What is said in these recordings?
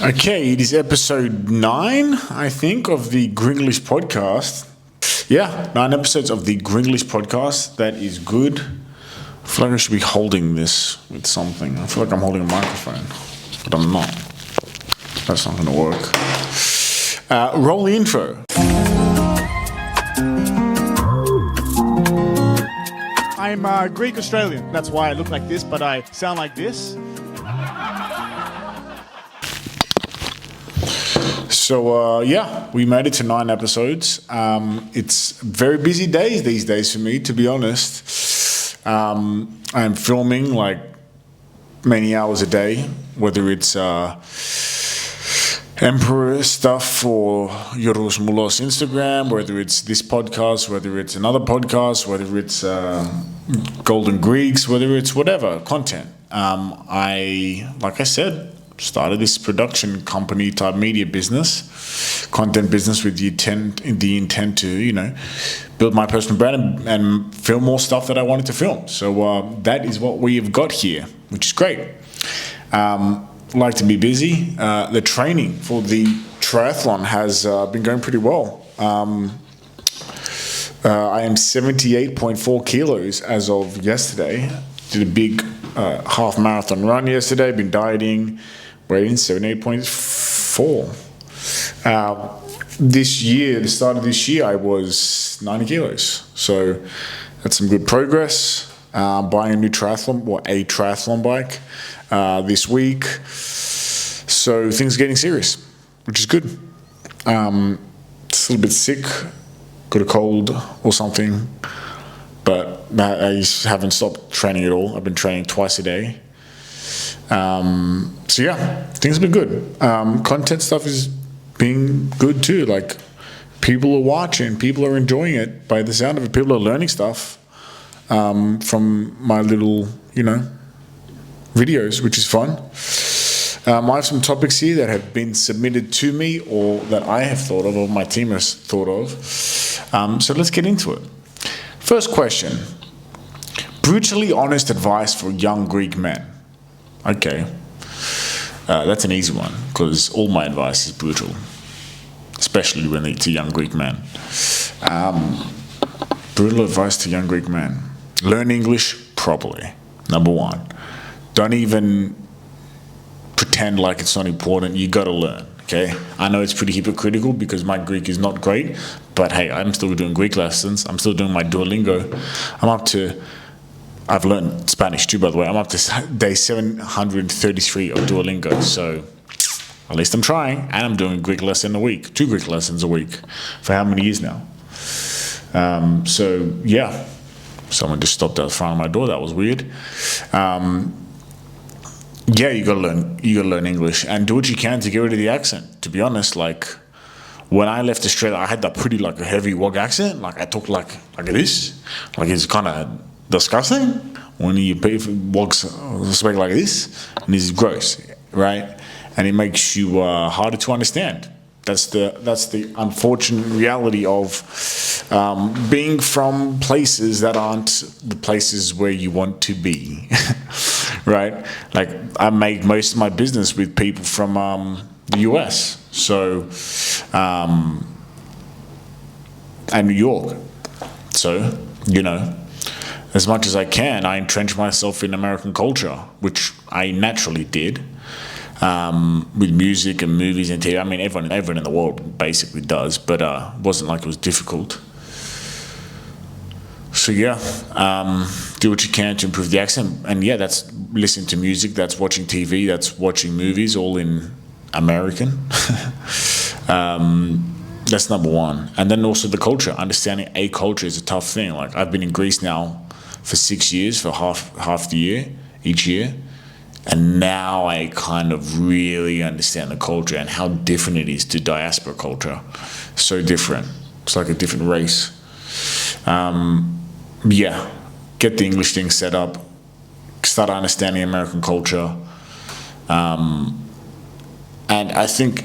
Okay, it is episode 9, I think, of the Grenglish podcast. Yeah, 9 episodes of the Grenglish podcast. That is good. I feel like I should be holding this with something. I feel like I'm holding a microphone, but I'm not. That's not going to work. Roll the intro. I'm Greek Australian. That's why I look like this, but I sound like this. So, we made it to 9 episodes. It's very busy days these days for me, to be honest. I'm filming like many hours a day, whether it's Emperor stuff for Moulos Instagram, whether it's this podcast, whether it's another podcast, whether it's Golden Greeks, whether it's whatever, content. Like I said, started this production company type media business, content business with the intent to, build my personal brand and film more stuff that I wanted to film. So that is what we have got here, which is great. Like to be busy. The training for the triathlon has been going pretty well. I am 78.4 kilos as of yesterday. Did a big half marathon run yesterday. Been dieting. Weighing 78.4. This year, the start of this year, I was 90 kilos. So that's some good progress. Buying a new triathlon, or a triathlon bike this week. So things are getting serious, which is good. Just a little bit sick, got a cold or something, but I haven't stopped training at all. I've been training twice a day. So things have been good. Content stuff is being good too. Like, people are watching, people are enjoying it. By the sound of it, people are learning stuff from my little, videos, which is fun. I have some topics here that have been submitted to me, or that I have thought of, or my team has thought of. So let's get into it. First question: brutally honest advice for young Greek men. Okay. That's an easy one, because all my advice is brutal, especially when it's a young Greek man. Brutal advice to young Greek men: learn English properly. Number 1. Don't even pretend like it's not important. You got to learn, okay? I know it's pretty hypocritical because my Greek is not great, but hey, I'm still doing Greek lessons. I'm still doing my Duolingo. I've learned Spanish too, by the way. I'm up to day 733 of Duolingo, so at least I'm trying. And I'm doing a Greek lesson a week, 2 Greek lessons a week, for how many years now? Someone just stopped out front of my door. That was weird. You gotta learn English and do what you can to get rid of the accent. To be honest, like, when I left Australia, I had that pretty a heavy wog accent. Like, I talk like this. Like, it's kind of disgusting when you wogs speak like this, and this is gross, right? And it makes you harder to understand. That's the unfortunate reality of being from places that aren't the places where you want to be, right? Like, I make most of my business with people from the US, so and New York. So, as much as I can, I entrench myself in American culture, which I naturally did, with music and movies and TV. I mean, everyone in the world basically does, but it wasn't like it was difficult. So do what you can to improve the accent. And that's listening to music, that's watching TV, that's watching movies, all in American. That's number 1. And then also the culture. Understanding a culture is a tough thing. Like, I've been in Greece now for 6 years, for half the year, each year. And now I kind of really understand the culture and how different it is to diaspora culture. So different. It's like a different race. Get the English thing set up. Start understanding American culture. And I think,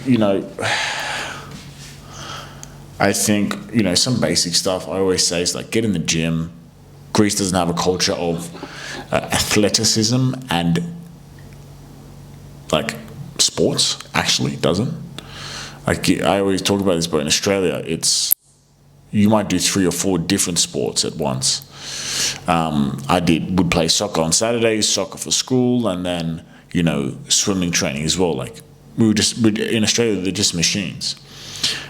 some basic stuff I always say is like, get in the gym. Greece doesn't have a culture of athleticism and sports, actually, doesn't. Like, I always talk about this, but in Australia, you might do 3 or 4 different sports at once. Would play soccer on Saturdays, soccer for school, and then, swimming training as well. Like, in Australia, they're just machines.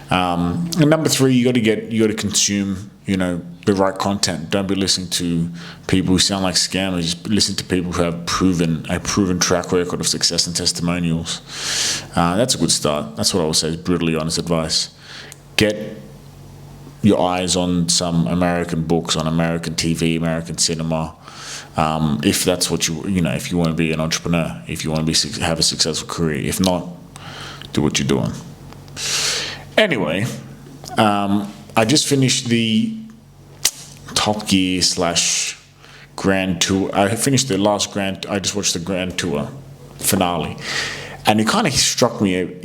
And number 3, you got to consume, the right content. Don't be listening to people who sound like scammers. Just listen to people who have a proven track record of success and testimonials. That's a good start. That's what I would say is brutally honest advice. Get your eyes on some American books, on American TV, American cinema. If that's what if you want to be an entrepreneur, if you want to have a successful career. If not, do what you're doing. Anyway, I just finished the Top Gear / Grand Tour. I finished the last I just watched the Grand Tour finale. And it kind of struck me,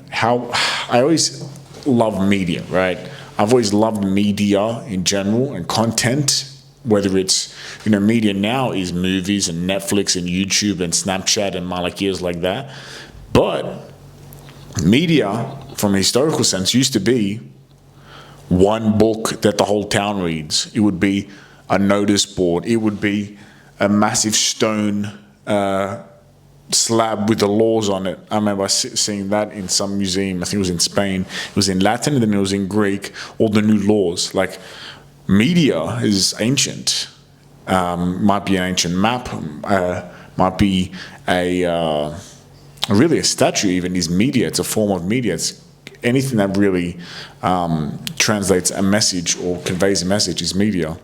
how I always love media, right? I've always loved media in general and content, whether it's, media now is movies and Netflix and YouTube and Snapchat and malakias like that. But media, from a historical sense, used to be one book that the whole town reads. It would be a notice board. It would be a massive stone slab with the laws on it. I remember seeing that in some museum. I think it was in Spain. It was in Latin and then it was in Greek. All the new laws. Like, media is ancient. Might be an ancient map. Might be really a statue even is media. It's a form of media. It's anything that really translates a message or conveys a message is media.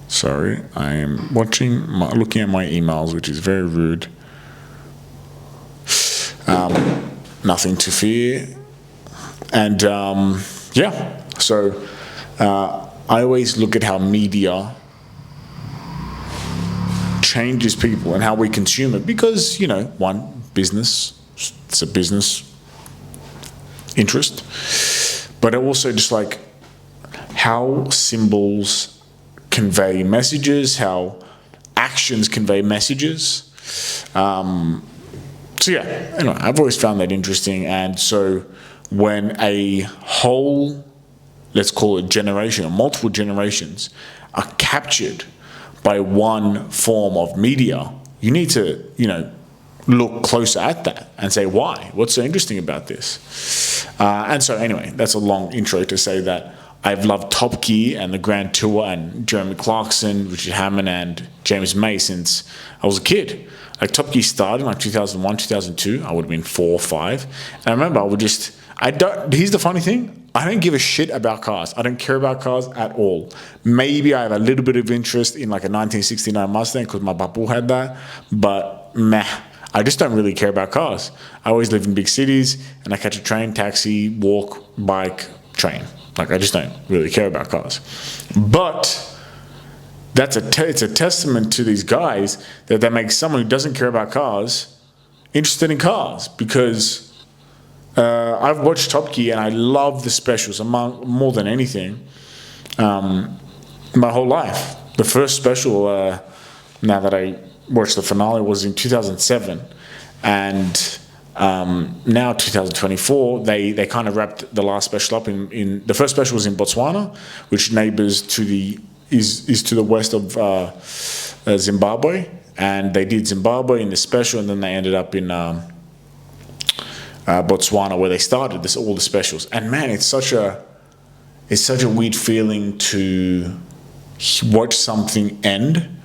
Sorry, I am looking at my emails, which is very rude. Nothing to fear. And so I always look at how media changes people and how we consume it because, one, business, it's a business interest, but also just like how symbols convey messages, how actions convey messages. Anyway, I've always found that interesting. And so when a whole, let's call it generation or multiple generations are captured by one form of media, you need to, look closer at that and say, why? What's so interesting about this? And so anyway, that's a long intro to say that I've loved Top Gear and the Grand Tour and Jeremy Clarkson, Richard Hammond and James May since I was a kid. Like, Top Gear started in like 2001, 2002. I would have been 4 or 5. And I remember here's the funny thing. I don't give a shit about cars. I don't care about cars at all. Maybe I have a little bit of interest in like a 1969 Mustang because my babu had that. But meh. I just don't really care about cars. I always live in big cities and I catch a train, taxi, walk, bike, train. Like, I just don't really care about cars. But it's a testament to these guys that they make someone who doesn't care about cars interested in cars, because I've watched Top Gear and I love the specials more than anything my whole life. The first special, now that I watched the finale, was in 2007, and now 2024 they kind of wrapped the last special up in the first special was in Botswana, which neighbors to the is to the west of Zimbabwe, and they did Zimbabwe in the special, and then they ended up in Botswana, where they started all the specials. And man, it's such a weird feeling to watch something end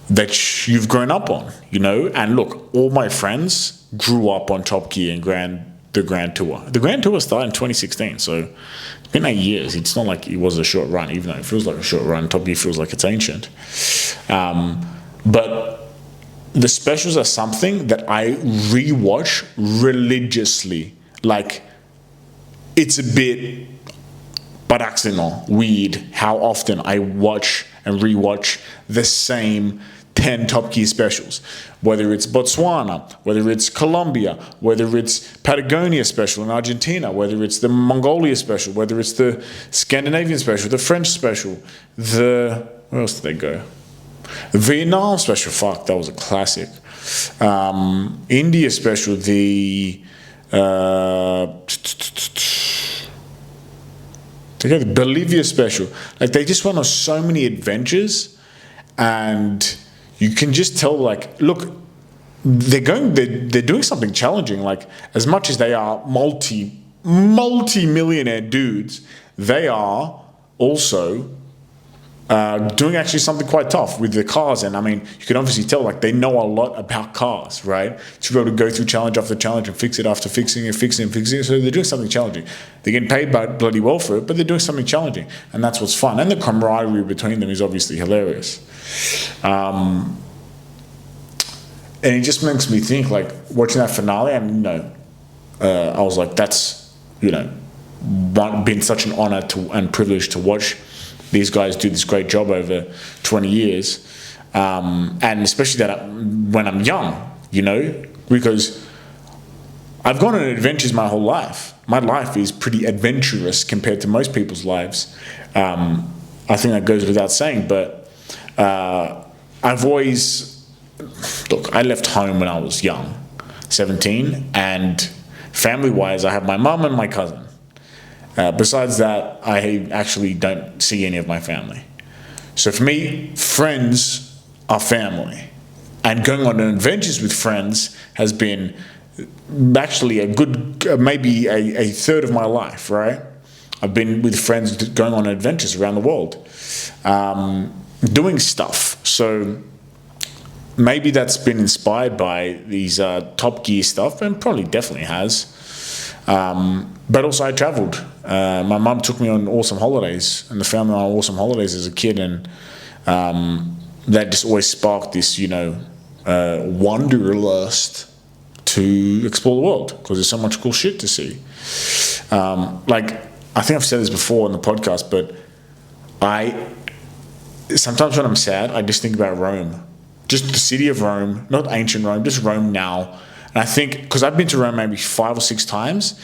that you've grown up on, And look, all my friends grew up on Top Gear and the Grand Tour. The Grand Tour started in 2016, so it's been 8 years. It's not like it was a short run, even though it feels like a short run. Top Gear feels like it's ancient. But the specials are something that I rewatch religiously. Like, it's a bit paradoxical, weird, how often I watch and rewatch the same 10 Top Gear specials, whether it's Botswana, whether it's Colombia, whether it's Patagonia special in Argentina, whether it's the Mongolia special, whether it's the Scandinavian special, the French special, the Where else did they go? The Vietnam special, fuck, that was a classic. India special, the Bolivia special. Like, they just went on so many adventures, and you can just tell, like, look, they're doing something challenging. Like, as much as they are multi-millionaire dudes, they are also doing actually something quite tough with the cars. And I mean, you can obviously tell, like, they know a lot about cars, right? To be able to go through challenge after challenge and fix it after fixing it. So they're doing something challenging. They're getting paid bloody well for it, but they're doing something challenging. And that's what's fun. And the camaraderie between them is obviously hilarious. And it just makes me think, like, watching that finale, and, you know, I was like, that's, you know, been such an honor and privilege to watch these guys do this great job over 20 years. And especially when I'm young, you know, because I've gone on adventures my whole life. My life is pretty adventurous compared to most people's lives. I think that goes without saying, but I've always... Look, I left home when I was young, 17, and family-wise, I have my mum and my cousin. Besides that, I actually don't see any of my family. So for me, friends are family. And going on adventures with friends has been actually a good, maybe a third of my life, right? I've been with friends going on adventures around the world, doing stuff. So maybe that's been inspired by these Top Gear stuff, and probably definitely has. But also I travelled. My mum took me on awesome holidays, and the family on awesome holidays as a kid, and that just always sparked this, you know, wanderlust to explore the world, because there's so much cool shit to see. Like, I think I've said this before on the podcast, but sometimes when I'm sad, I just think about Rome. Just the city of Rome, not ancient Rome, just Rome now. And I think, because I've been to Rome maybe 5 or 6 times,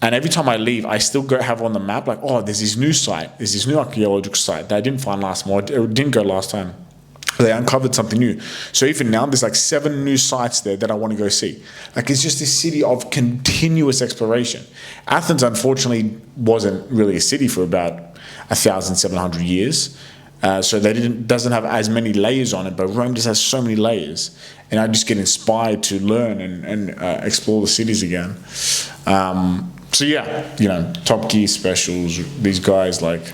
and every time I leave, I still have on the map, like, oh, there's this new site, there's this new archaeological site that I didn't find last time, or didn't go last time. They uncovered something new. So even now, there's like 7 new sites there that I want to go see. Like, it's just this city of continuous exploration. Athens, unfortunately, wasn't really a city for about 1,700 years. So doesn't have as many layers on it, but Rome just has so many layers, and I just get inspired to learn and explore the cities again. So yeah, you know, Top Gear specials, these guys, like,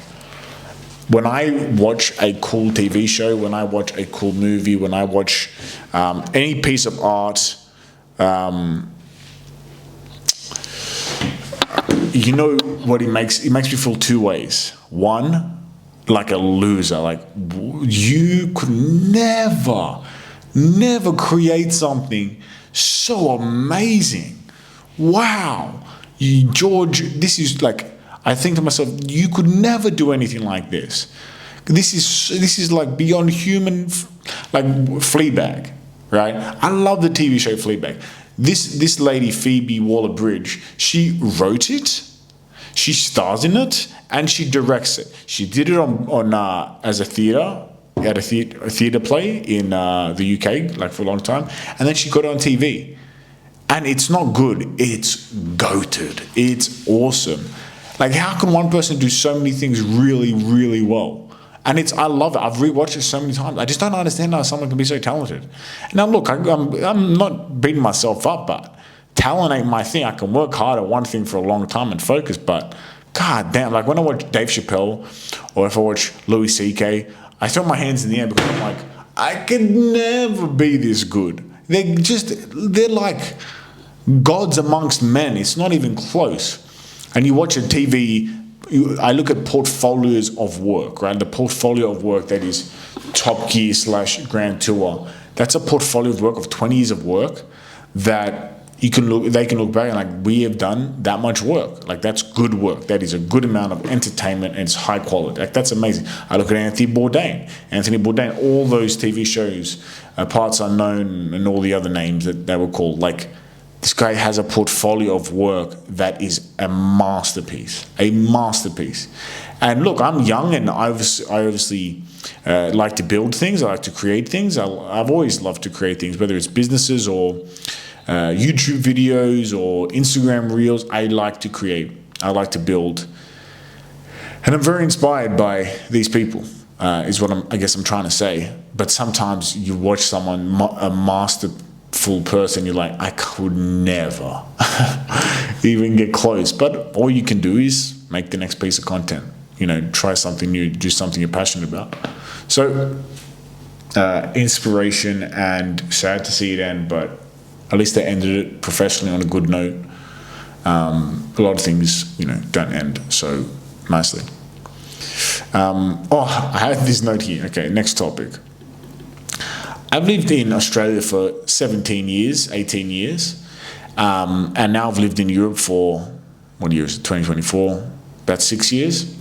when I watch a cool TV show, when I watch a cool movie, when I watch any piece of art, you know what it makes me feel 2 ways. One, like a loser, like, you could never create something so amazing. Wow, George, this is like, I think to myself, you could never do anything like this. This is like beyond human, like Fleabag, right? I love the TV show Fleabag. This lady, Phoebe Waller-Bridge, she wrote it, she stars in it, and she directs it. She did it on as a theatre, at a theatre play in the UK, like, for a long time, and then she got it on TV. And it's not good, it's goated, it's awesome. Like, how can one person do so many things really, really well? And I love it. I've rewatched it so many times. I just don't understand how someone can be so talented. Now, look, I'm not beating myself up, but talent ain't my thing. I can work hard at one thing for a long time and focus, but god damn, like, when I watch Dave Chappelle, or if I watch Louis C.K., I throw my hands in the air, because I'm like, I could never be this good. They're like gods amongst men. It's not even close. And you watch a TV, I look at portfolios of work, right? The portfolio of work that is Top Gear / Grand Tour. That's a portfolio of work of 20 years of work that they can look back and, like, we have done that much work. Like, that's good work. That is a good amount of entertainment, and it's high quality. Like, that's amazing. I look at Anthony Bourdain, all those TV shows, Parts Unknown, and all the other names that they were called. Like, this guy has a portfolio of work that is a masterpiece. And look, I'm young, and I obviously like to build things. I like to create things. I've always loved to create things, whether it's businesses or YouTube videos or Instagram reels. I like to create. I like to build. And I'm very inspired by these people, is what I guess I'm trying to say. But sometimes you watch someone, a masterful person, you're like, I could never even get close. But all you can do is make the next piece of content. Try something new, do something you're passionate about. So, inspiration, and sad to see it end, but at least they ended it professionally on a good note. A lot of things, don't end so nicely. I had this note here. Okay, next topic. I've lived in Australia for 17 years, 18 years, and now I've lived in Europe for, what year is it, 2024, about 6 years.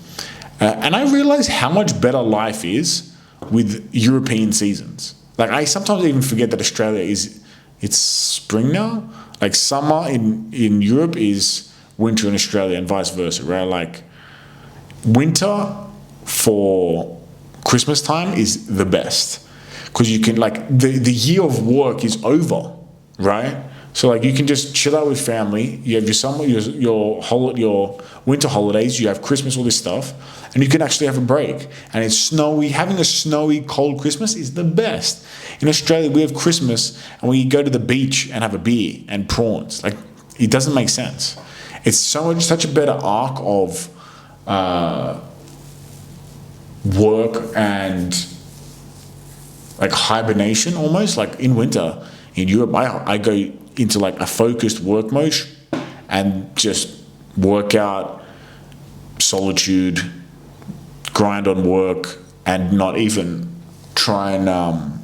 And I realize how much better life is with European seasons. Like, I sometimes even forget that Australia it's spring now. Like, summer in Europe is winter in Australia and vice versa, right? Like, winter for Christmas time is the best. Because you can, like, the year of work is over, right? So, like, you can just chill out with family. You have your summer, your winter holidays. You have Christmas, all this stuff, and you can actually have a break. And it's snowy. Having a snowy, cold Christmas is the best. In Australia, we have Christmas, and we go to the beach and have a beer and prawns. Like, it doesn't make sense. It's such a better arc of work and like hibernation almost. Like in winter in Europe, I go into like a focused work mode and just work out, solitude, grind on work, and not even try and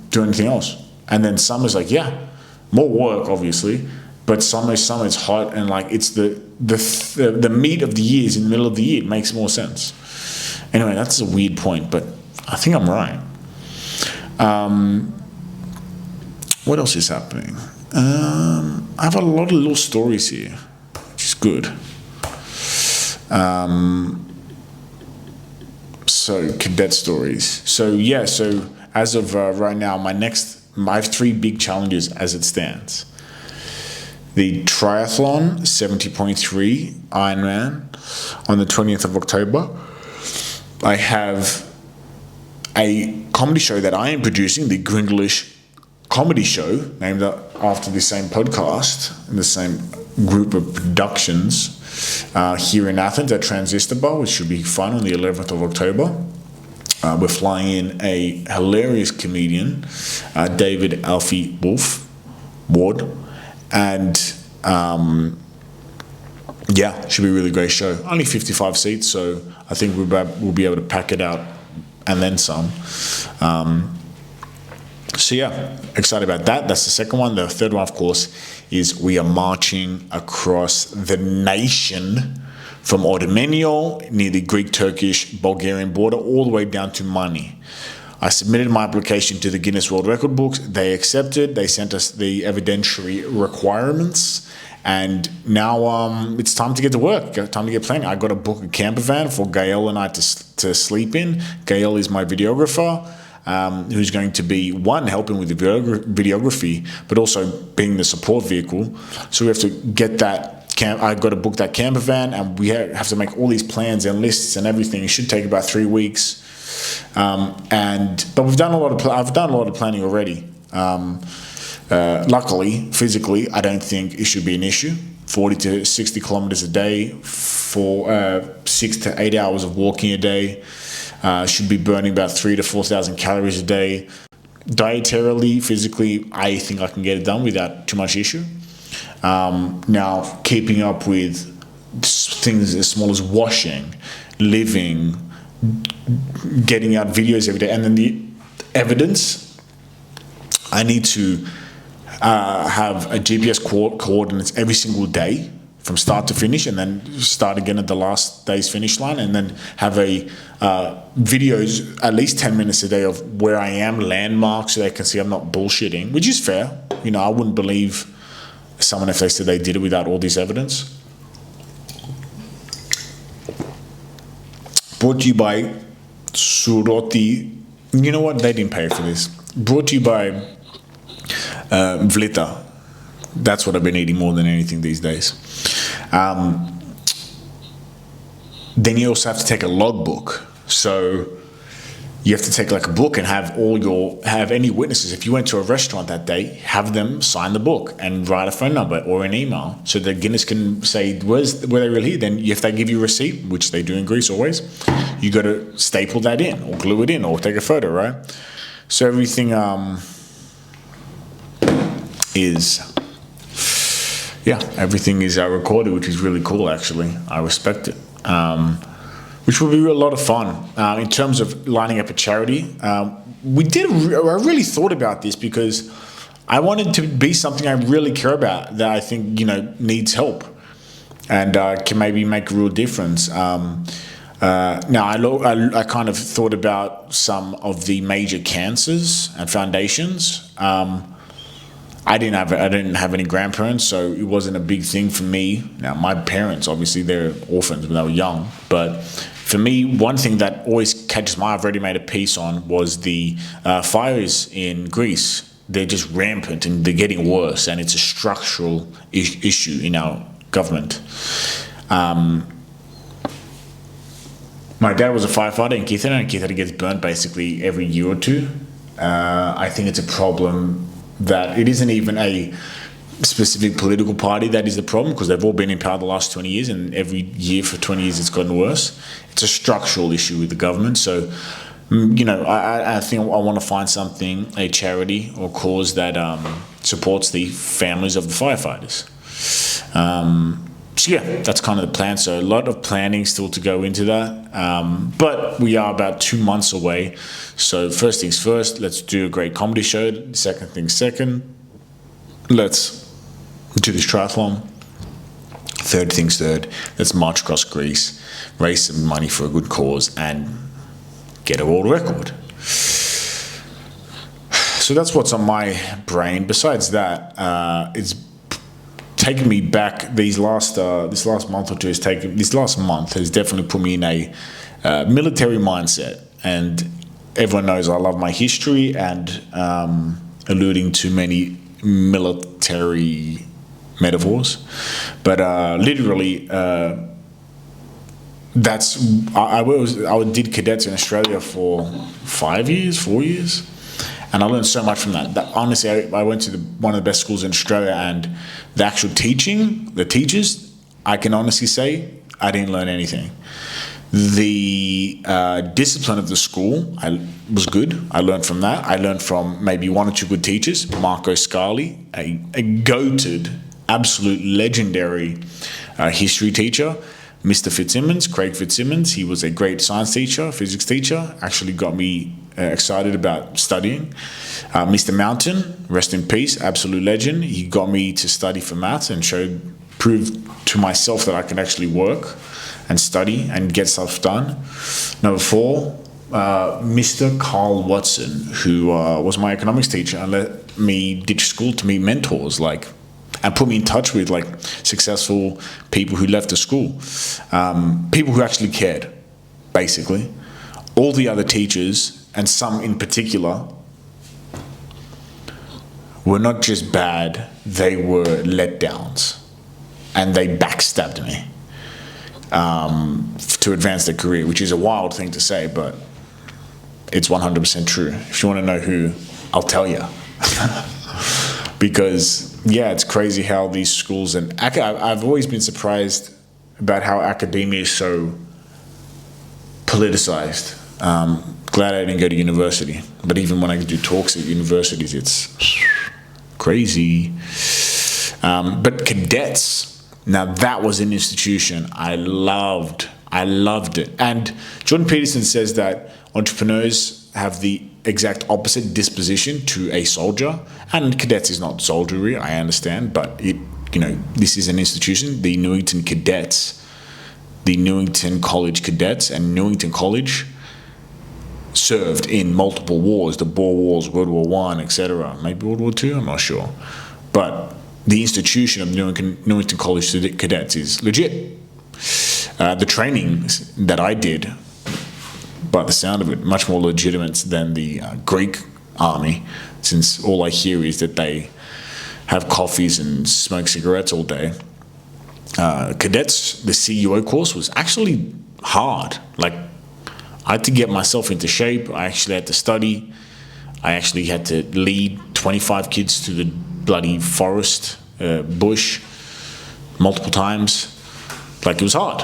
do anything else. And then summer's like, yeah, more work obviously, but summer it's hot, and like it's the meat of the year is in the middle of the year. It makes more sense. Anyway, that's a weird point, but I think I'm right. What else is happening? I have a lot of little stories here, which is good. So cadet stories. So as of right now, I have 3 big challenges as it stands. The triathlon 70.3 Ironman on the 20th of October. I have a comedy show that I am producing, the Grenglish comedy show, named after the same podcast, in the same group of productions, here in Athens at Transistor Bar, which should be fun on the 11th of October. We're flying in a hilarious comedian, David Alfie Ward, and should be a really great show. Only 55 seats, so I think we'll be able to pack it out and then some. Excited about that. That's the second one. The third one, of course, is we are marching across the nation from Ordomenio, near the Greek-Turkish-Bulgarian border, all the way down to Mani. I submitted my application to the Guinness World Record books. They accepted. They sent us the evidentiary requirements. And now it's time to get to work. Time to get planning. I got to book a camper van for Gael and I to sleep in. Gael is my videographer, who's going to be, one, helping with the videography, but also being the support vehicle. So we have to get that I got to book that camper van, and we have to make all these plans and lists and everything. It should take about 3 weeks. But we've done I've done a lot of planning already. Luckily, physically, I don't think it should be an issue. 40 to 60 kilometers a day for 6 to 8 hours of walking a day. Should be burning about 3,000 to 4,000 calories a day. Dietarily, physically, I think I can get it done without too much issue. Now, keeping up with things as small as washing, living, getting out videos every day, and then the evidence, I need to have a GPS coordinates every single day from start to finish, and then start again at the last day's finish line, and then have a videos at least 10 minutes a day of where I am, landmarks, so they can see I'm not bullshitting, which is fair. I wouldn't believe someone if they said they did it without all this evidence. Brought to you by Suroti You know what? They didn't pay for this. Brought to you by Vlita. That's what I've been eating more than anything these days. Then you also have to take a logbook. So you have to take like a book and have any witnesses. If you went to a restaurant that day, have them sign the book and write a phone number or an email so that Guinness can say, were they really here? Then if they give you a receipt, which they do in Greece always, you got to staple that in or glue it in or take a photo, right? So everything everything is recorded, which is really cool, actually. I respect it. Which will be a lot of fun. In terms of lining up a charity, I really thought about this because I wanted to be something I really care about that I think, needs help and can maybe make a real difference. Now, I kind of thought about some of the major cancers and foundations. I didn't have any grandparents, so it wasn't a big thing for me. Now, my parents, obviously, they're orphans when they were young. But for me, one thing that always catches my eye, I've already made a piece on, was the fires in Greece. They're just rampant and they're getting worse, and it's a structural issue in our government. My dad was a firefighter in Kitara, and Kitara gets burnt basically every year or two. I think it's a problem that it isn't even a specific political party that is the problem, because they've all been in power the last 20 years, and every year for 20 years it's gotten worse. It's a structural issue with the government. So, I think I want to find something, a charity or cause that supports the families of the firefighters. That's kind of the plan. So a lot of planning still to go into that. But we are about 2 months away. So first things first, let's do a great comedy show. Second things second, let's do this triathlon. Third things third, let's march across Greece, raise some money for a good cause, and get a world record. So that's what's on my brain. Besides that, it's taken me back. This last month or two has definitely put me in a military mindset, and everyone knows I love my history and alluding to many military metaphors, but literally I did cadets in Australia for 4 years, and I learned so much from that. Honestly, I went to one of the best schools in Australia, and the actual the teachers, I can honestly say I didn't learn anything. The discipline of the school was good. I learned from that. I learned from maybe one or two good teachers. Marco Scali, a goated, absolute legendary history teacher. Mr. Craig Fitzsimmons, he was a great science teacher, physics teacher, actually got me excited about studying. Mr. Mountain, rest in peace, absolute legend. He got me to study for maths and proved to myself that I can actually work and study and get stuff done. Number 4, Mr. Carl Watson, who was my economics teacher and let me ditch school to meet mentors, and put me in touch with successful people who left the school, people who actually cared, basically. All the other teachers, and some in particular, were not just bad, they were letdowns, and they backstabbed me to advance their career, which is a wild thing to say, but it's 100% true. If you want to know who, I'll tell you. Because it's crazy how these schools, and I've always been surprised about how academia is so politicized. Glad I didn't go to university, but even when I do talks at universities, it's crazy. But cadets, now that was an institution I loved it. And Jordan Peterson says that entrepreneurs have the exact opposite disposition to a soldier, and cadets is not soldiery, I understand, but this is an institution. The Newington Cadets, the Newington College Cadets, and Newington College served in multiple wars, the Boer Wars, World War I, etc., maybe World War II, I'm not sure, but the institution of Newington College Cadets is legit. The training that I did by the sound of it, much more legitimate than the Greek army, since all I hear is that they have coffees and smoke cigarettes all day. Cadets, the CUO course was actually hard. Like, I had to get myself into shape. I actually had to study. I actually had to lead 25 kids to the bloody forest, bush, multiple times. Like, it was hard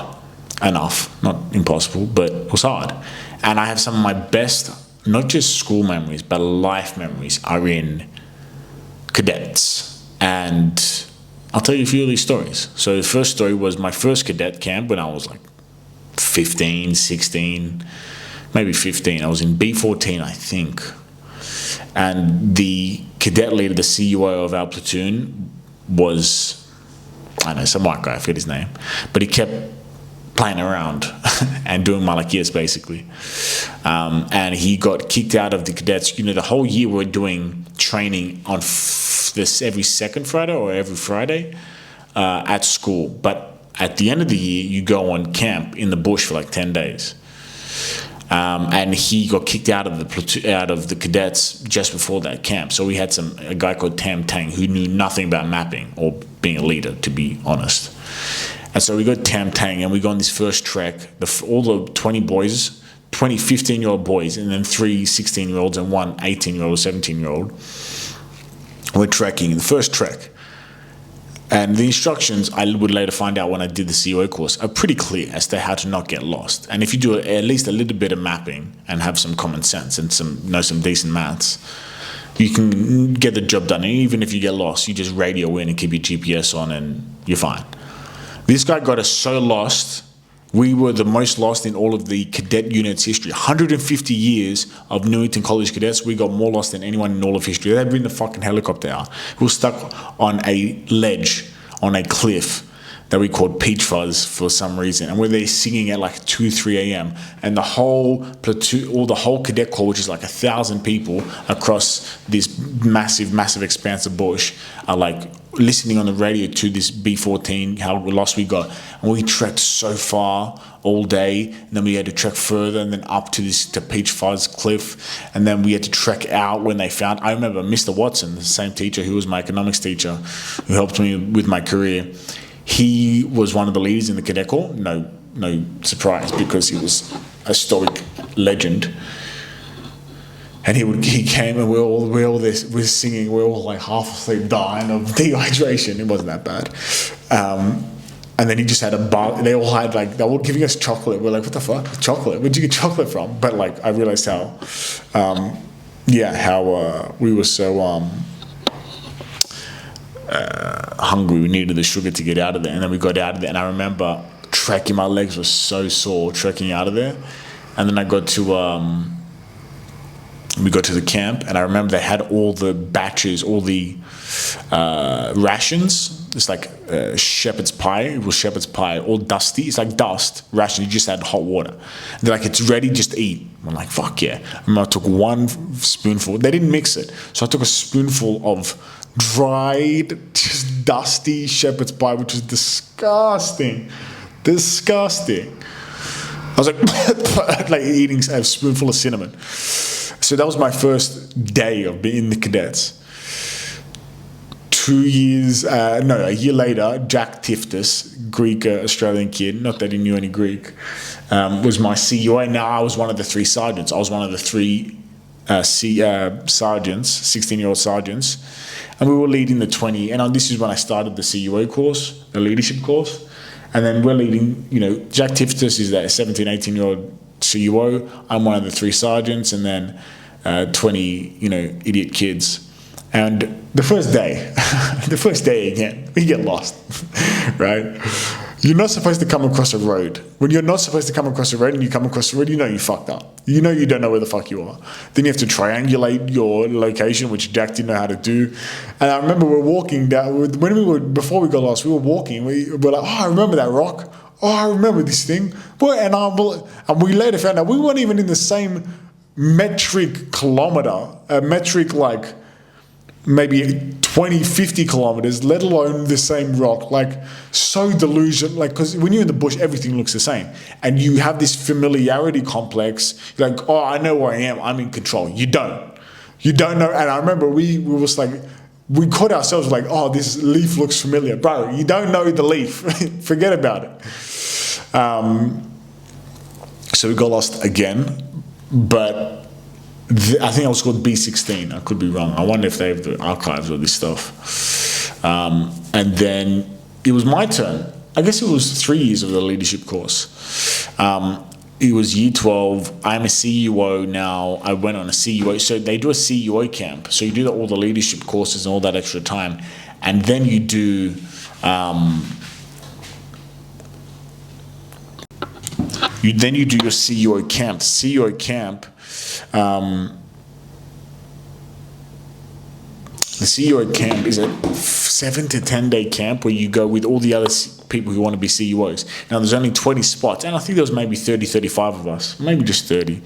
enough, not impossible, but it was hard. And I have some of my best, not just school memories, but life memories are in cadets. And I'll tell you a few of these stories. So the first story was my first cadet camp when I was like 15, 16, maybe 15. I was in B14, I think. And the cadet leader, the CUO of our platoon, was, I don't know, some white guy, I forget his name. But he kept playing around and doing malakias, basically. And he got kicked out of the cadets. You know, the whole year we're doing training on this every second Friday or every Friday at school. But at the end of the year, you go on camp in the bush for like 10 days. And he got kicked out of the platoon, out of the cadets just before that camp. So we had a guy called Tam Tang who knew nothing about mapping or being a leader, to be honest. And so we got Tam Tang and we go on this first trek. All the 20 boys, 20 15-year-old boys, and then 3 16-year-olds and 1 18-year-old or 17-year-old. We're trekking, the first trek. And the instructions, I would later find out when I did the CUO course, are pretty clear as to how to not get lost. And if you do at least a little bit of mapping and have some common sense and know some decent maths, you can get the job done. And even if you get lost, you just radio in and keep your GPS on and you're fine. This guy got us so lost. We were the most lost in all of the cadet unit's history. 150 years of Newington College cadets, we got more lost than anyone in all of history. They'd been the fucking helicopter out. We were stuck on a ledge, on a cliff that we called Peach Fuzz for some reason. And we're there singing at like 2, 3 a.m. And the whole platoon, or the whole cadet corps, which is like 1,000 people across this massive, massive expanse of bush, are like listening on the radio to this B14, how lost we got. And we trekked so far all day, and then we had to trek further and then up to Peach Fuzz cliff, and then we had to trek out when they found, I remember Mr. Watson, the same teacher who was my economics teacher, who helped me with my career. He was one of the leaders in the cadet corps. No surprise, because he was a stoic legend. And he came and we're singing, we're all like half asleep, dying of dehydration. It wasn't that bad. And then he just had a bar. They all had like, they were giving us chocolate. We're like, what the fuck? Chocolate? Where'd you get chocolate from? But like, I realized how we were so hungry. We needed the sugar to get out of there. And then we got out of there. And I remember trekking, my legs were so sore trekking out of there. And then I got to, we got to the camp, and I remember they had all the batches, all the rations. It's like shepherd's pie. It was shepherd's pie, all dusty. It's like dust ration. You just add hot water. And they're like, it's ready, just eat. I'm like, fuck yeah. I remember I took one spoonful. They didn't mix it. So I took a spoonful of dried, just dusty shepherd's pie, which was disgusting. Disgusting. I was like eating a spoonful of cinnamon. So that was my first day of being in the cadets. A year later, Jack Tiftus, Greek Australian kid, not that he knew any Greek, was my CUA. Now I was one of the 3 sergeants. I was one of the 3 sergeants, 16-year-old sergeants, and we were leading the 20. And this is when I started the CUA course, the leadership course. And then we're leading, Jack Tiftus is that 17, 18-year-old CUO. I'm one of the 3 sergeants, and then 20, idiot kids. And the first day again, we get lost, right? You're not supposed to come across a road. When you're not supposed to come across a road and you come across a road, you you fucked up. You don't know where the fuck you are. Then you have to triangulate your location, which Jack didn't know how to do. And I remember we're walking down, before we got lost, we were walking, we were like, oh, I remember that rock. Oh, I remember this thing. And we later found out we weren't even in the same metric kilometer, maybe 20, 50 kilometers, let alone the same rock. Like, so delusional. Like, because when you're in the bush, everything looks the same. And you have this familiarity complex. Like, oh, I know where I am. I'm in control. You don't. You don't know. And I remember we was like, we caught ourselves like, oh, this leaf looks familiar. Bro, you don't know the leaf. Forget about it. So we got lost again. But I think it was called B16. I could be wrong. I wonder if they have the archives of this stuff. And then it was my turn. I guess it was 3 years of the leadership course. It was year 12. I'm a CUO now. I went on a CUO. So they do a CUO camp. So you do all the leadership courses and all that extra time. And then you do... you do your CUO camp. CUO camp... the CUO camp is a 7 to 10 day camp where you go with all the other people who want to be CUOs. Now there's only 20 spots, and I think there was maybe 30, 35 of us, maybe just 30.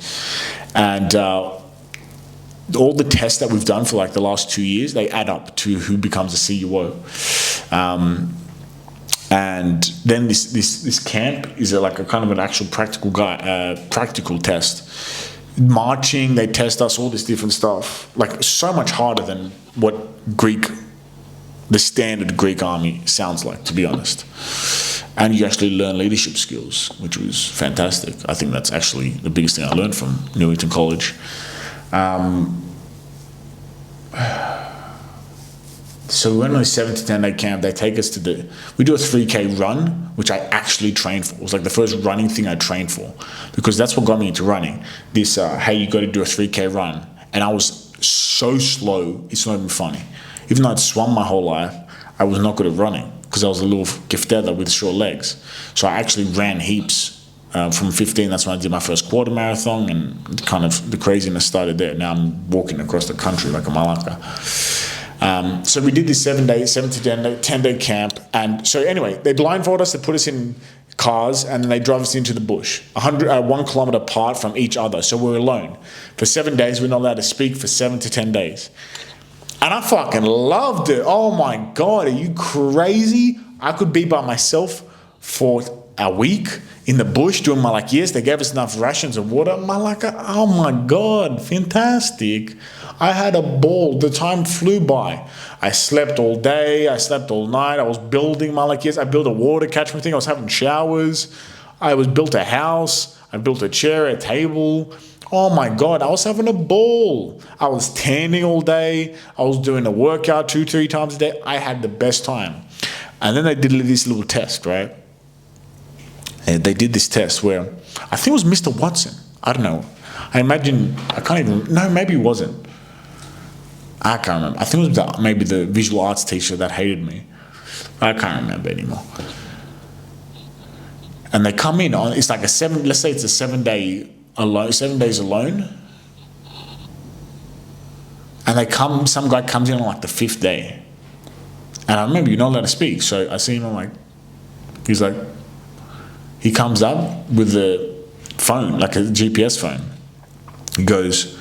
And all the tests that we've done for like the last 2 years, they add up to who becomes a CUO. And then this camp is like a kind of an actual practical test. Marching, they test us, all this different stuff, like so much harder than what the standard Greek army sounds like, to be honest. And you actually learn leadership skills, which was fantastic. I think that's actually the biggest thing I learned from Newington College. So we went on a 7 to 10 day camp. They take us to we do a 3K run, which I actually trained for. It was like the first running thing I trained for, because that's what got me into running. This, hey, you got to do a 3K run. And I was so slow, it's not even funny. Even though I'd swum my whole life, I was not good at running because I was a little gifted with short legs. So I actually ran heaps. From 15, that's when I did my first quarter marathon, and kind of the craziness started there. Now I'm walking across the country like a malaka. So we did this 7 to 10 day camp. And so anyway, they blindfold us, they put us in cars, and then they drive us into the bush, 1 kilometer apart from each other. So we're alone. For 7 days, we're not allowed to speak for 7 to 10 days. And I fucking loved it. Oh my God, are you crazy? I could be by myself for a week in the bush doing my yes, they gave us enough rations of water. Oh my God, fantastic. I had a ball. The time flew by. I slept all day. I slept all night. I was building my yes. I built a water catchment thing. I was having showers. I built a house. I built a chair, a table. Oh my God, I was having a ball. I was tanning all day. I was doing a workout 2-3 times a day. I had the best time. And then they did this little test, right? And they did this test where I think it was Mr. Watson. I don't know. No, maybe it wasn't. I can't remember. I think it was maybe the visual arts teacher that hated me. I can't remember anymore. And they come in on, it's like let's say it's a 7 days alone. And some guy comes in on like the 5th day. And I remember you're not allowed to speak. So I see him, he comes up with the phone, like a GPS phone. He goes,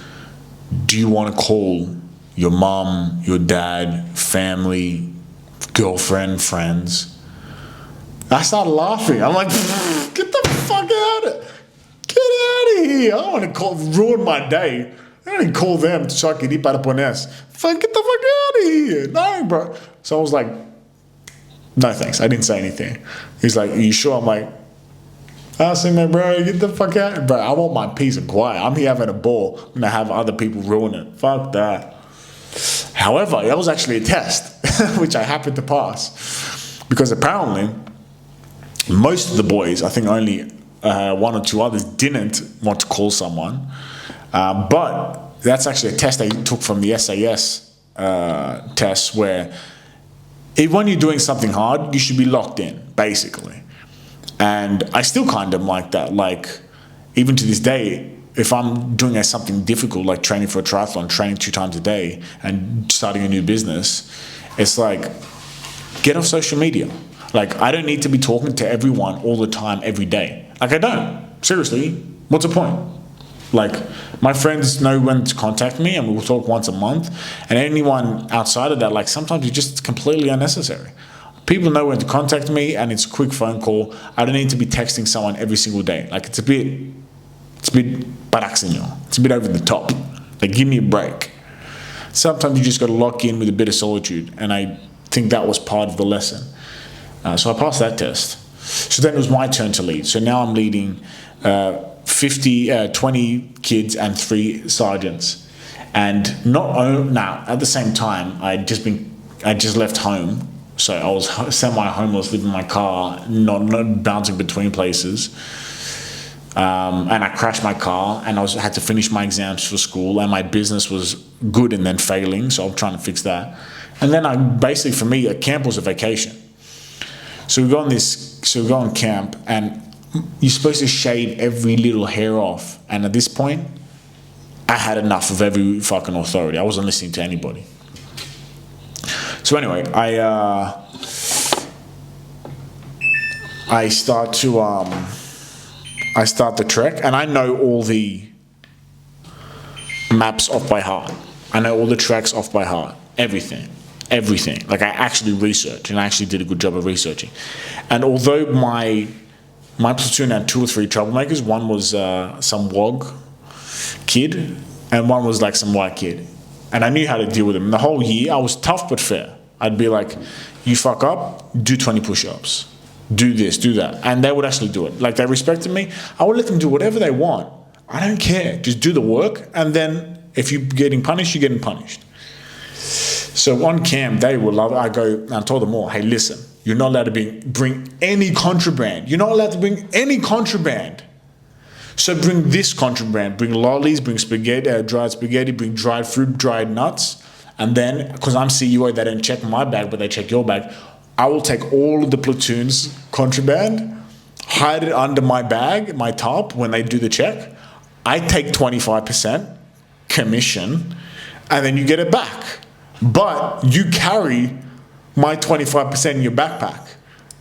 do you want to call your mom, your dad, family, girlfriend, friends? I started laughing. I'm like, get the fuck out of here. I don't want to ruin my day. I didn't call them to ir para pones. Get the fuck out of here. No, bro. So I was like, no thanks. I didn't say anything. He's like, are you sure? I'm like, I said, man, bro, get the fuck out. Bro, I want my peace and quiet. I'm here having a ball. I'm going to have other people ruin it. Fuck that. However, it was actually a test, which I happened to pass. Because apparently, most of the boys, I think only 1 or 2 others, didn't want to call someone. But that's actually a test they took from the SAS test, where when you're doing something hard, you should be locked in, basically. And I still kind of like that. Like, even to this day, if I'm doing something difficult, like training for a triathlon, training 2 times a day, and starting a new business, it's like, get off social media. Like, I don't need to be talking to everyone all the time, every day. Like, I don't. Seriously, what's the point? Like, my friends know when to contact me, and we'll talk once a month. And anyone outside of that, like, sometimes it's just completely unnecessary. People know when to contact me, and it's a quick phone call. I don't need to be texting someone every single day. Like, it's a bit paraxinho. It's a bit over the top. Like, give me a break. Sometimes you just got to lock in with a bit of solitude, and I think that was part of the lesson. So I passed that test. So then it was my turn to lead. So now I'm leading 20 kids and 3 sergeants. And now at the same time, I just left home. So I was semi-homeless, living in my car, not bouncing between places. And I crashed my car, and I had to finish my exams for school, and my business was good and then failing, so I'm trying to fix that. And then basically for me, a camp was a vacation. So we go on camp, and you're supposed to shave every little hair off. And at this point, I had enough of every fucking authority. I wasn't listening to anybody. So anyway, I start the trek, and I know all the maps off by heart. I know all the tracks off by heart. Everything. Like, I actually researched, and I actually did a good job of researching. And although my platoon had 2 or 3 troublemakers, one was some WOG kid, and one was like some white kid. And I knew how to deal with them. And the whole year, I was tough but fair. I'd be like, you fuck up, do 20 push-ups. Do this, do that. And they would actually do it. Like, they respected me. I would let them do whatever they want. I don't care. Just do the work, and then if you're getting punished, you're getting punished. So on camp, they would love it. I go, and I told them all, hey, listen, you're not allowed to bring any contraband. You're not allowed to bring any contraband. So bring this contraband. Bring lollies, bring spaghetti, dried spaghetti, bring dried fruit, dried nuts. And then, because I'm CEO, they don't check my bag, but they check your bag. I will take all of the platoon's contraband, hide it under my bag, my top, when they do the check. I take 25% commission, and then you get it back. But you carry my 25% in your backpack,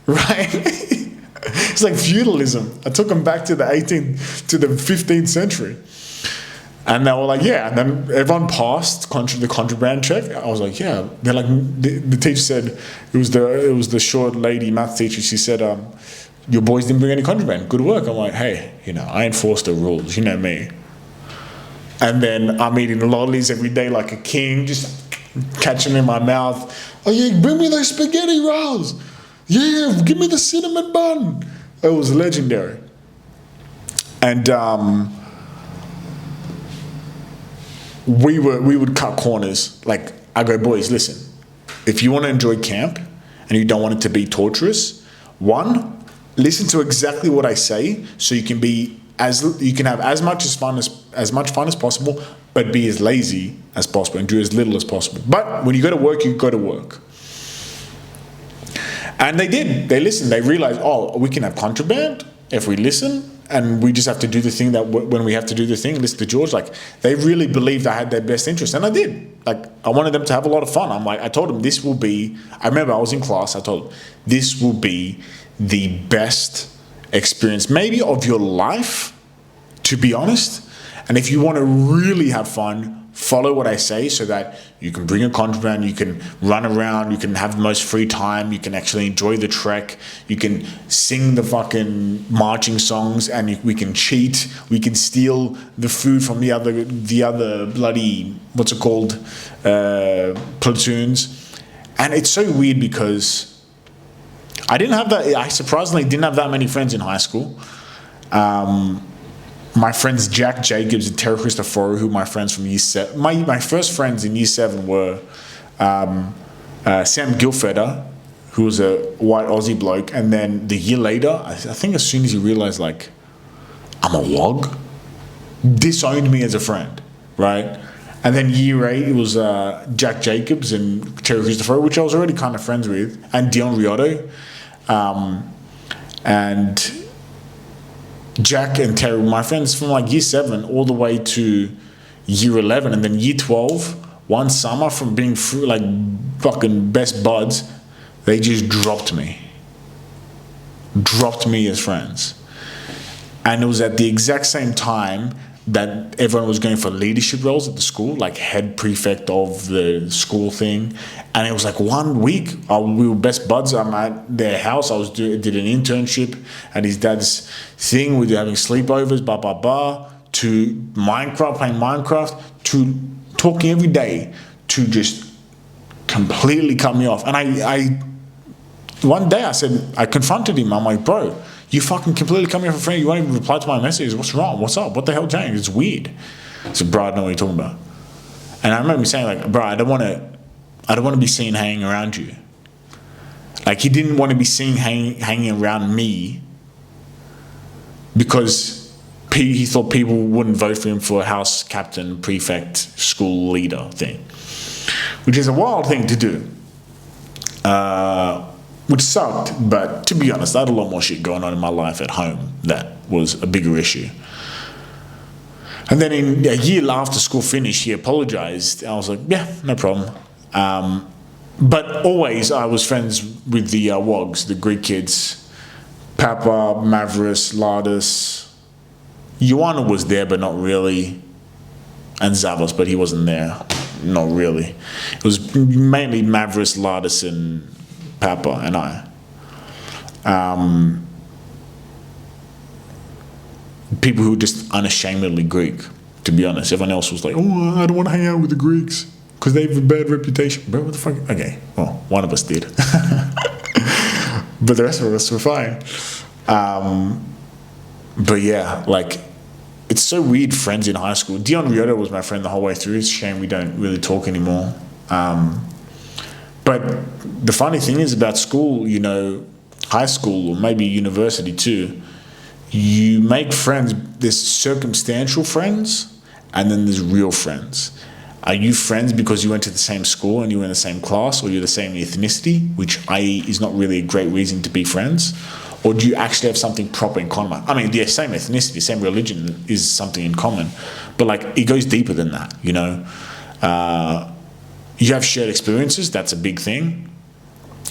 right? It's like feudalism. I took them back to the 15th century. And they were like, yeah. And then everyone passed the contraband check. I was like, yeah. They're like, the teacher said, it was the short lady math teacher. She said, your boys didn't bring any contraband. Good work. I'm like, hey, I enforce the rules. You know me. And then I'm eating lollies every day like a king, just catching in my mouth. Oh yeah, bring me those spaghetti rolls. Yeah, give me the cinnamon bun. It was legendary. And we would cut corners. Like, I go, boys, listen, if you want to enjoy camp and you don't want it to be torturous, 1, listen to exactly what I say, so you can have as much fun as possible, but be as lazy as possible and do as little as possible. But when you go to work, you go to work. And they did. They listened. They realized, oh, we can have contraband if we listen, and we just have to do the thing that when we have to do the thing, listen to George. Like, they really believed I had their best interest, and I did. Like, I wanted them to have a lot of fun. I told them this will be, I remember I was in class, I told them, this will be the best experience maybe of your life, to be honest. And if you want to really have fun, follow what I say, so that you can bring a contraband, you can run around, you can have the most free time, you can actually enjoy the trek, you can sing the fucking marching songs, and we can cheat, we can steal the food from the other bloody, what's it called, platoons. And it's so weird because I surprisingly didn't have that many friends in high school. My friends Jack Jacobs and Terry Christopher, who my friends from year 7. My first friends in year 7 were Sam Gilfeder, who was a white Aussie bloke, and then the year later, I think as soon as he realised, like, I'm a WOG, disowned me as a friend, right? And then year 8, it was Jack Jacobs and Terry Christopher, which I was already kind of friends with, and Dion Riotto, and Jack and Terry were my friends from like year 7 all the way to year 11, and then year 12, one summer, from being like fucking best buds, they just dropped me as friends. And it was at the exact same time that everyone was going for leadership roles at the school, like head prefect of the school thing. And it was like 1 week, we were best buds. I'm at their house. Did an internship at his dad's thing. We were having sleepovers, to playing Minecraft, to talking every day, to just completely cut me off. And I one day I confronted him. I'm like, bro, you fucking completely cut me off a friend. You won't even reply to my messages. What's wrong? What's up? What the hell changed? It's weird. I said, bro, I don't know what you're talking about. And I remember saying, like, bro, I don't want to be seen hanging around you. Like, he didn't want to be seen hanging around me because he thought people wouldn't vote for him for a house captain, prefect, school leader thing, which is a wild thing to do. Which sucked, but to be honest, I had a lot more shit going on in my life at home that was a bigger issue. And then in a year after school finished, he apologized. I was like, yeah, no problem. But always I was friends with the WOGs, the Greek kids. Papa, Mavris, Lardis. Ioana was there, but not really. And Zavos, but he wasn't there. Not really. It was mainly Mavris, Lardis, and Papa and I. People who were just unashamedly Greek, to be honest. Everyone else was like, oh, I don't want to hang out with the Greeks because they have a bad reputation. Bro, what the fuck? Okay, well, one of us did. But the rest of us were fine. But yeah, like, it's so weird, friends in high school. Dion Riota was my friend the whole way through. It's a shame we don't really talk anymore. But the funny thing is about school, you know, high school or maybe university too, you make friends. There's circumstantial friends and then there's real friends. Are you friends because you went to the same school and you were in the same class, or you're the same ethnicity, which is not really a great reason to be friends? Or do you actually have something proper in common? I mean, the same ethnicity, same religion is something in common, but like it goes deeper than that, you know? You have shared experiences, that's a big thing.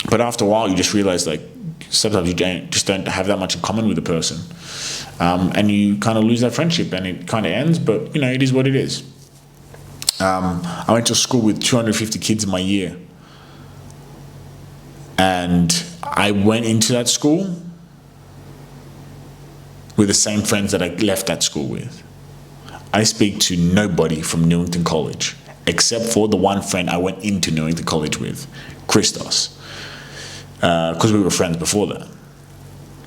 But after a while, you just realize like sometimes you don't have that much in common with a person. And you kind of lose that friendship and it kind of ends, but you know, it is what it is. I went to school with 250 kids in my year. And I went into that school with the same friends that I left that school with. I speak to nobody from Newington College, except for the one friend I went into Newington College with, Christos. Because we were friends before that.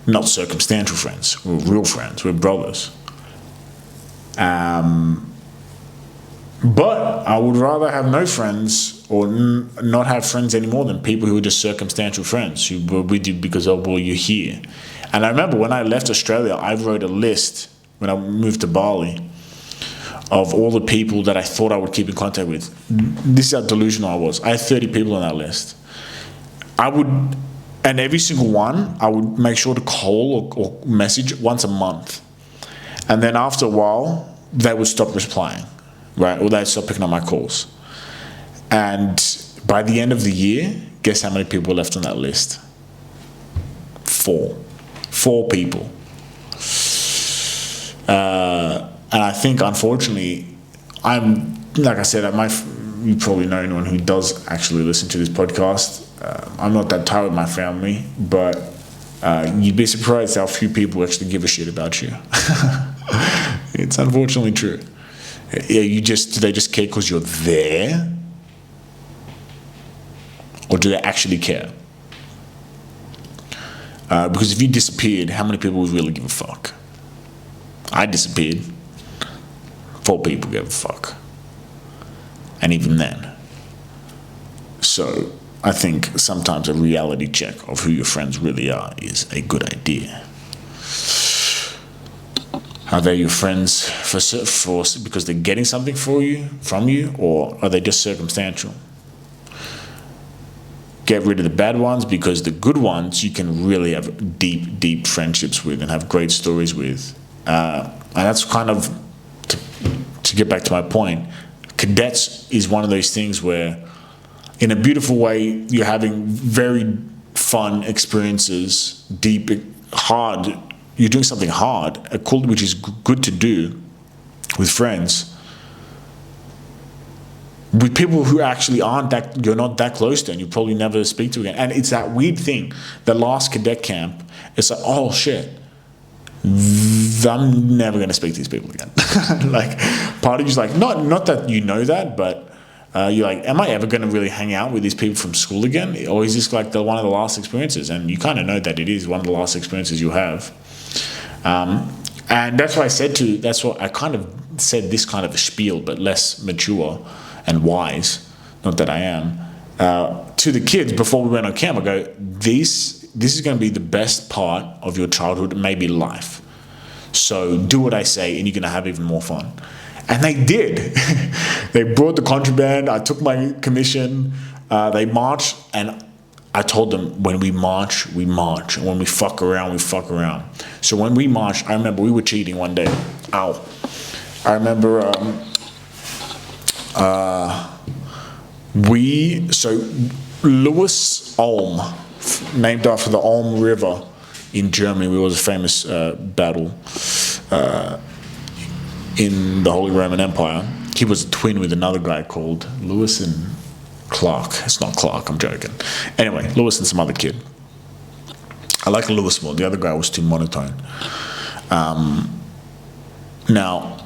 Not circumstantial friends, we were real friends, we were brothers. But I would rather have no friends or not have friends anymore than people who are just circumstantial friends who were with you because, oh, well, you're here. And I remember when I left Australia, I wrote a list when I moved to Bali of all the people that I thought I would keep in contact with. This is how delusional I was. I had 30 people on that list. And every single one, I would make sure to call or message once a month. And then after a while, they would stop replying, right? Or they'd stop picking up my calls. And by the end of the year, guess how many people were left on that list? 4 people. And I think, unfortunately, like I said, you probably know anyone who does actually listen to this podcast. I'm not that tight with my family, but you'd be surprised how few people actually give a shit about you. It's unfortunately true. Yeah, do they just care because you're there? Or do they actually care? Because if you disappeared, how many people would really give a fuck? I disappeared. 4 people gave a fuck. And even then. So I think sometimes a reality check of who your friends really are is a good idea. Are they your friends for because they're getting something from you, or are they just circumstantial? Get rid of the bad ones, because the good ones you can really have deep, deep friendships with and have great stories with. And that's kind of, to get back to my point, Cadets is one of those things where, in a beautiful way, you're having very fun experiences, deep, hard. You're doing something hard, cool, which is good to do, with friends, with people who actually you're not that close to and you probably never speak to again. And it's that weird thing, the last cadet camp, it's like, oh shit, I'm never going to speak to these people again. Like, part of you's like, not that you know that, but you're like, am I ever going to really hang out with these people from school again? Or is this like one of the last experiences? And you kind of know that it is one of the last experiences you'll have. And that's what I kind of said this kind of a spiel, but less mature and wise, not that I am, to the kids before we went on camp. I go, this is going to be the best part of your childhood, maybe life. So do what I say and you're going to have even more fun. And they did. They brought the contraband. I took my commission. They marched, and I told them, when we march, we march. And when we fuck around, we fuck around. So when we marched, I remember we were cheating one day. Ow. I remember Lewis Ulm, named after the Ulm River in Germany, it was a famous battle in the Holy Roman Empire. He was a twin with another guy called Lewis and Clark. It's not Clark, I'm joking. Anyway, Lewis and some other kid. I like Lewis more. The other guy was too monotone. Now,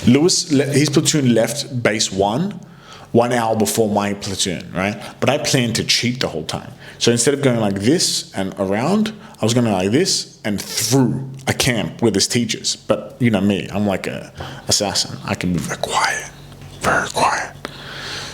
Lewis, his platoon left base 1 hour before my platoon, right? But I planned to cheat the whole time. So instead of going like this and around, I was going to like this and through a camp where there's teachers. But you know me, I'm like an assassin. I can be very quiet, very quiet.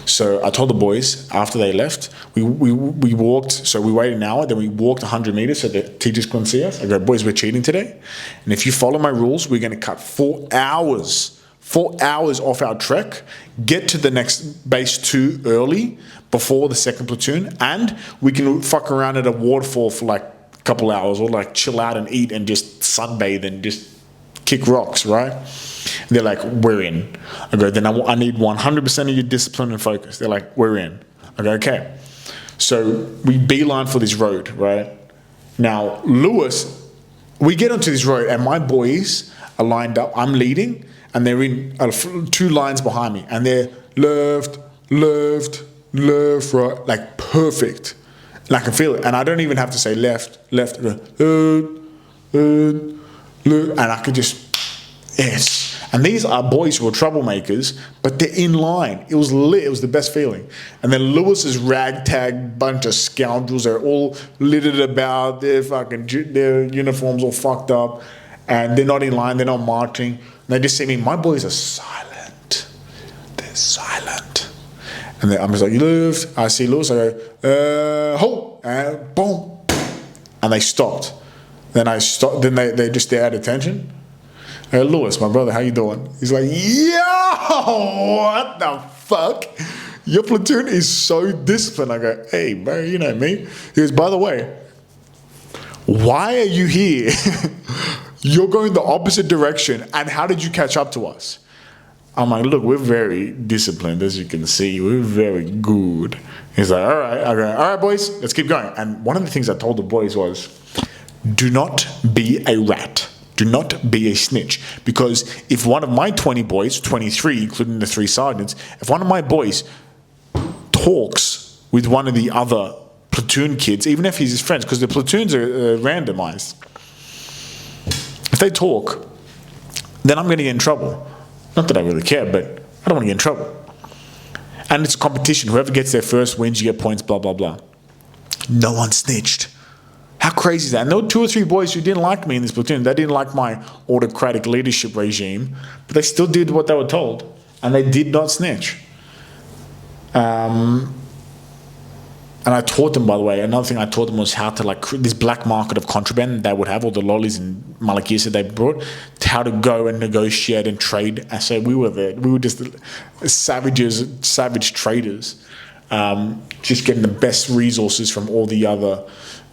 So I told the boys after they left, we walked, so we waited an hour, then we walked 100 meters so the teachers couldn't see us. I go, boys, we're cheating today. And if you follow my rules, we're going to cut 4 hours off our trek, get to the next base 2 early before the second platoon, and we can fuck around at a waterfall for like a couple hours, or like chill out and eat and just sunbathe and just kick rocks, right? And they're like, we're in. I go, then I need 100% of your discipline and focus. They're like, we're in. I go, okay. So we beeline for this road, right? Now, Lewis, we get onto this road and my boys are lined up. I'm leading and they're in 2 lines behind me and they're left, right, like perfect. And I can feel it. And I don't even have to say left, and I could just, yes. And these are boys who are troublemakers, but they're in line. It was lit. It was the best feeling. And then Lewis's ragtag bunch of scoundrels are all littered about. Their uniforms all fucked up. And they're not in line. They're not marching. And they just see me. My boys are silent. They're silent. And then I'm just like, Lewis. I see Lewis. I go, hold. And boom. And they stopped. Then I stopped. Then they just stare at attention. Hey, Lewis, my brother, how you doing? He's like, yo, what the fuck? Your platoon is so disciplined. I go, hey, bro, you know me. He goes, by the way, why are you here? You're going the opposite direction. And how did you catch up to us? I'm like, look, we're very disciplined, as you can see. We're very good. He's like, all right. I go, all right, boys, let's keep going. And one of the things I told the boys was, do not be a rat. Do not be a snitch, because if one of my 20 boys, 23, including the 3 sergeants, if one of my boys talks with one of the other platoon kids, even if he's his friends, because the platoons are randomized, if they talk, then I'm going to get in trouble. Not that I really care, but I don't want to get in trouble. And it's a competition. Whoever gets there first wins, you get points, blah, blah, blah. No one snitched. How crazy is that? And there were 2 or 3 boys who didn't like me in this platoon. They didn't like my autocratic leadership regime, but they still did what they were told, and they did not snitch. And I taught them, by the way, another thing I taught them was how to, like, this black market of contraband they would have, all the lollies and malakis that they brought, how to go and negotiate and trade. And so we were there. We were just savage traders, just getting the best resources from all the other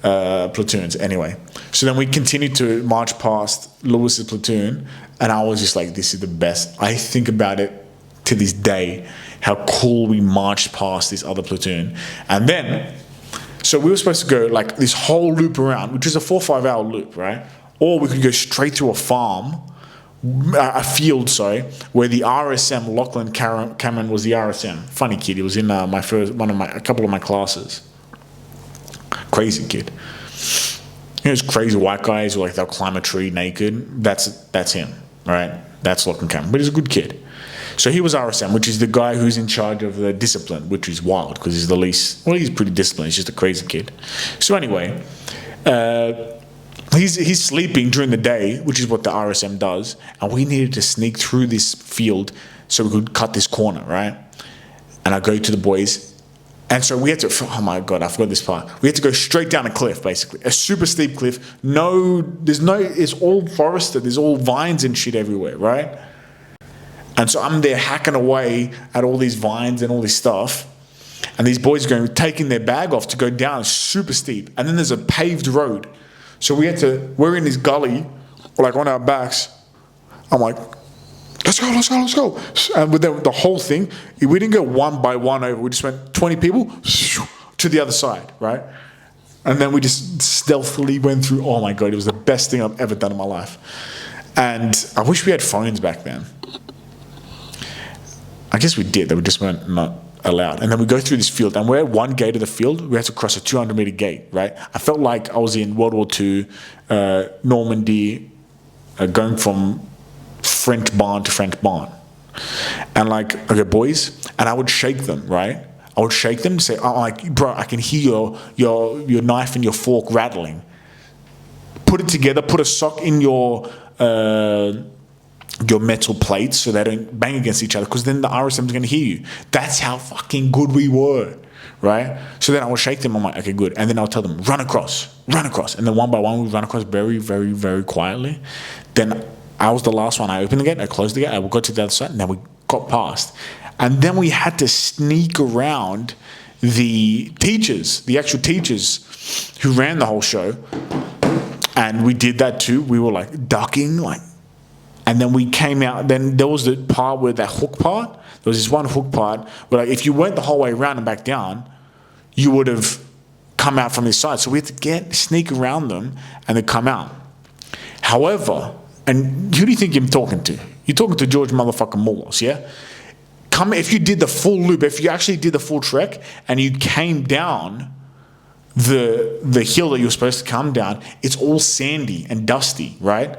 platoons. Anyway, so then we continued to march past Lewis's platoon, and I was just like, this is the best. I think about it to this day, how cool we marched past this other platoon. And then So we were supposed to go like this whole loop around, which is a 4 or 5 hour loop, right? Or we could go straight through a field, where the RSM, Lachlan Cameron was the RSM. Funny kid. He was in a couple of my classes. Crazy kid. Those crazy white guys who they'll climb a tree naked. That's him, right? That's Lachlan Cameron. But he's a good kid. So he was RSM, which is the guy who's in charge of the discipline, which is wild because he's the least. Well, he's pretty disciplined. He's just a crazy kid. So anyway, he's sleeping during the day, which is what the RSM does, and we needed to sneak through this field so we could cut this corner, right? And I go to the boys, and so we had to. Oh my god, I forgot this part. We had to go straight down a cliff, basically, a super steep cliff. It's all forested. There's all vines and shit everywhere, right? And so I'm there hacking away at all these vines and all this stuff. And these boys are taking their bag off to go down super steep. And then there's a paved road. So we're in this gully, on our backs. I'm like, let's go. And with the whole thing, we didn't go one by one over. We just went 20 people to the other side, right? And then we just stealthily went through. Oh my God, it was the best thing I've ever done in my life. And I wish we had phones back then. I guess we did. They were just not allowed. And then we go through this field, and we're at one gate of the field. We had to cross a 200-meter gate, right? I felt like I was in World War II, Normandy, going from French barn to French barn. And okay, boys, and I would shake them, right? I would shake them and say, bro, I can hear your knife and your fork rattling. Put it together, put a sock in your metal plates so they don't bang against each other, because then the RSM is going to hear you. That's how fucking good we were, right? So then I would shake them. I'm like, okay, good. And then I'll tell them, run across. And then one by one, we run across very, very, very quietly. Then I was the last one. I opened the gate, I closed the gate, I would go to the other side, and then we got past. And then we had to sneak around the actual teachers who ran the whole show. And we did that too. We were ducking, and then we came out. Then there was the part where that hook part. There was this one hook part where, if you went the whole way around and back down, you would have come out from this side. So we had to sneak around them and then come out. However, and who do you think you're talking to? You're talking to George motherfucking Moulos, yeah? If you did the full loop, if you actually did the full trek and you came down the hill that you were supposed to come down, it's all sandy and dusty, right?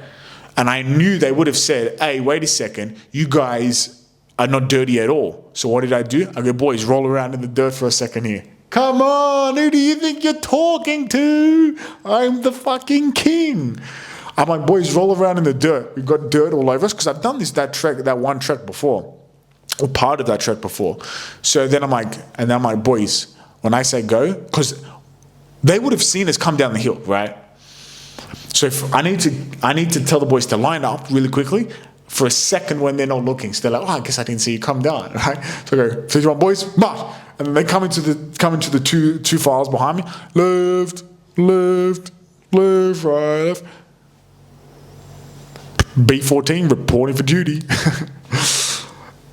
And I knew they would have said, hey, wait a second, you guys are not dirty at all. So what did I do? I go, boys, roll around in the dirt for a second here. Come on, who do you think you're talking to? I'm the fucking king. I'm like, boys, roll around in the dirt. We've got dirt all over us, because I've done that one trek before, or part of that trek before. So then I'm like, boys, when I say go, because they would have seen us come down the hill, right? So I need to tell the boys to line up really quickly for a second when they're not looking. So they're like, I guess I didn't see you come down, right? So I go, 51 boys, march. And then they come into the two files behind me. Left, right, left. B14 reporting for duty.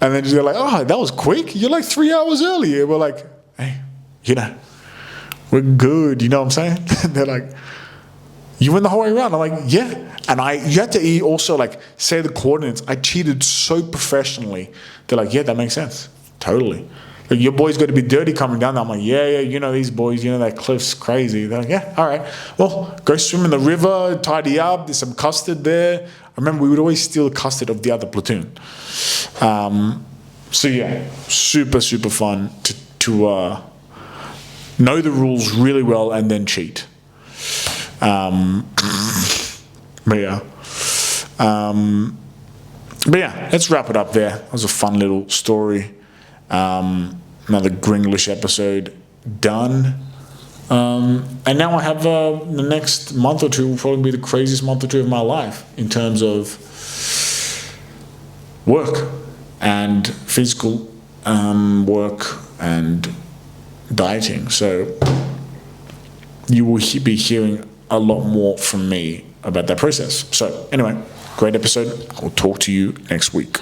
And then they're like, that was quick. You're 3 hours earlier. We're like, hey, we're good. You know what I'm saying? They're like, you went the whole way around. I'm like, yeah. And you had to also say the coordinates. I cheated so professionally. They're like, yeah, that makes sense. Totally. Your boy's got to be dirty coming down there. I'm like, yeah, these boys, that cliff's crazy. They're like, yeah, all right. Well, go swim in the river, tidy up. There's some custard there. I remember we would always steal custard of the other platoon. So yeah, super, super fun to know the rules really well and then cheat. But yeah, let's wrap it up there. That was a fun little story. Another Grenglish episode done. And now I have the next month or two will probably be the craziest month or two of my life in terms of work and physical work and dieting. So you will be hearing a lot more from me about that process. So anyway, great episode. I will talk to you next week.